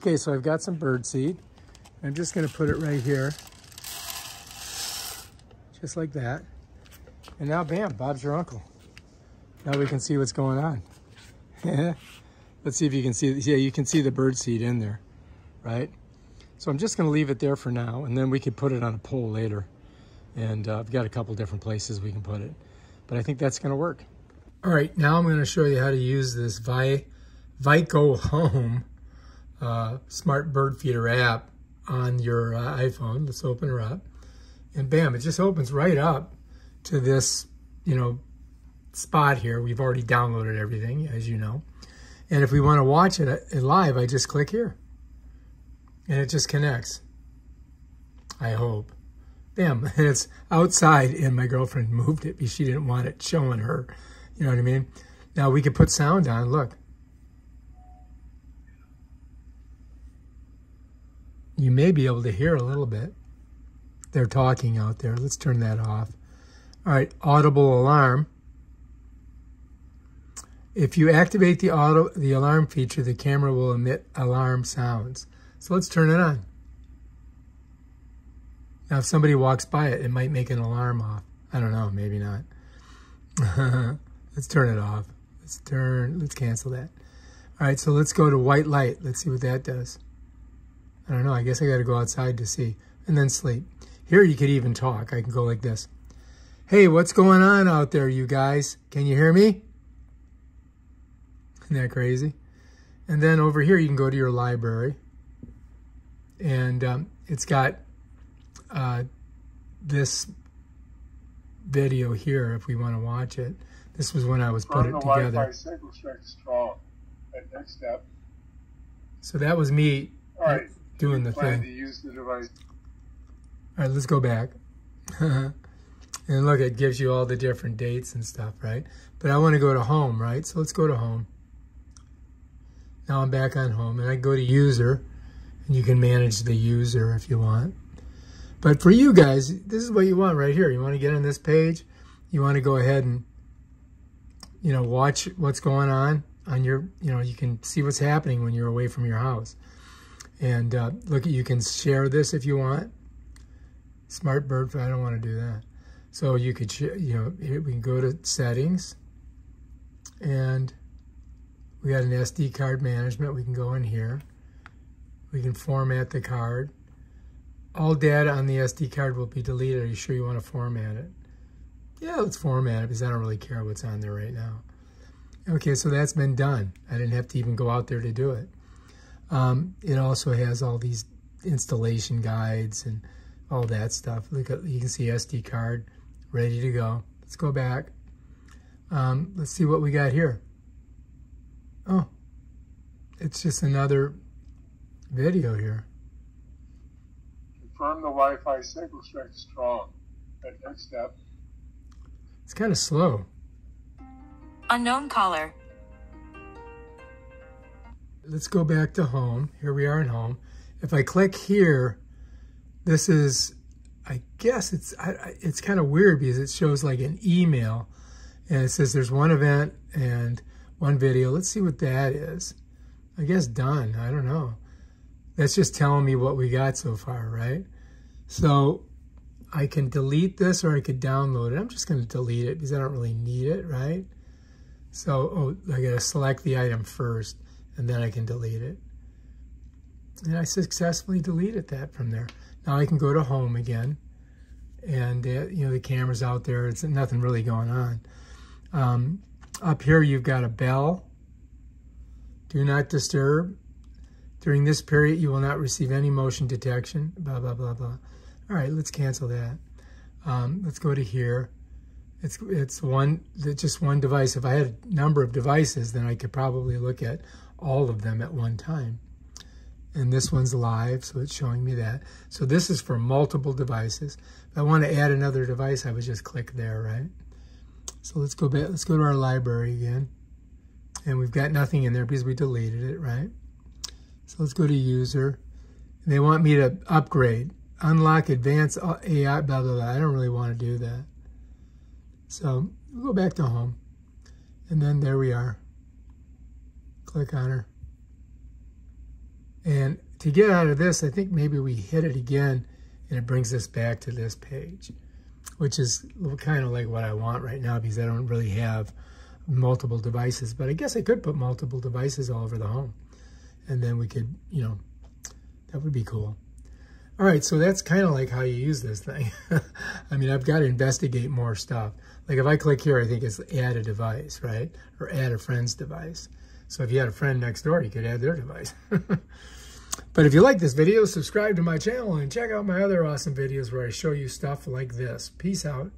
Okay, so I've got some bird seed. I'm just going to put it right here, just like that. And now, bam, Bob's your uncle. Now we can see what's going on. Let's see if you can see. Yeah, you can see the bird seed in there, right? So I'm just going to leave it there for now, and then we can put it on a pole later. And I've got a couple different places we can put it. But I think that's going to work. All right, now I'm going to show you how to use this Vicohome smart bird feeder app on your iPhone. Let's open her up. And bam, it just opens right up to this, spot here. We've already downloaded everything, as you know. And if we want to watch it live, I just click here. And it just connects. I hope. Bam, and it's outside, and my girlfriend moved it because she didn't want it showing her. You know what I mean? Now we can put sound on, look. You may be able to hear a little bit. They're talking out there. Let's turn that off. All right, audible alarm. If you activate the alarm feature, the camera will emit alarm sounds. So let's turn it on. Now, if somebody walks by it, it might make an alarm off. I don't know, maybe not. Let's turn it off. Let's cancel that. All right, so let's go to white light. Let's see what that does. I don't know, I guess I gotta go outside to see. And then sleep. Here you could even talk. I can go like this. Hey, what's going on out there, you guys? Can you hear me? Isn't that crazy? And then over here, you can go to your library. And it's got this video here if we want to watch it. This was when I was put it together. Wi-Fi signal strength is strong. That next step. So that was me doing the thing. To use the device. All right, let's go back. And look, it gives you all the different dates and stuff, right? But I want to go to home, right? So let's go to home. Now I'm back on home, and I go to user, and you can manage the user if you want. But for you guys, this is what you want right here. You want to get on this page. You want to go ahead and, watch what's going on your, you can see what's happening when you're away from your house. And look, you can share this if you want. Smart bird, I don't want to do that. So you could, here we can go to settings, and we got an SD card management. We can go in here. We can format the card. All data on the SD card will be deleted. Are you sure you want to format it? Yeah, let's format it because I don't really care what's on there right now. Okay, so that's been done. I didn't have to even go out there to do it. It also has all these installation guides and all that stuff. Look at, you can see SD card ready to go. Let's go back. Let's see what we got here. Oh, it's just another video here. Confirm the Wi-Fi signal strength is strong. That next step. It's kind of slow. Unknown caller. Let's go back to home. Here we are in home. If I click here, this is, I guess it's kind of weird because it shows like an email, and it says there's one event and one video. Let's see what that is. I guess done. I don't know. That's just telling me what we got so far, right? So I can delete this or I could download it. I'm just going to delete it because I don't really need it, right? So, I got to select the item first, and then I can delete it. And I successfully deleted that from there. Now I can go to home again, and the camera's out there. It's nothing really going on. Up here you've got a bell. Do not disturb. During this period, you will not receive any motion detection, blah, blah, blah, blah. All right, let's cancel that. Let's go to here. It's just one device. If I had a number of devices, then I could probably look at all of them at one time. And this one's live, so it's showing me that. So this is for multiple devices. If I want to add another device, I would just click there, right? So let's go back. Let's go to our library again. And we've got nothing in there because we deleted it, right? So let's go to user. And they want me to upgrade, unlock advanced AI, blah, blah, blah. I don't really want to do that. So we'll go back to home. And then there we are. Click on her. And to get out of this, I think maybe we hit it again and it brings us back to this page, which is kind of like what I want right now because I don't really have multiple devices. But I guess I could put multiple devices all over the home. And then we could, you know, that would be cool. All right, so that's kind of like how you use this thing. I mean, I've got to investigate more stuff. Like if I click here, I think it's add a device, right? Or add a friend's device. So if you had a friend next door, you could add their device. But if you like this video, subscribe to my channel and check out my other awesome videos where I show you stuff like this. Peace out.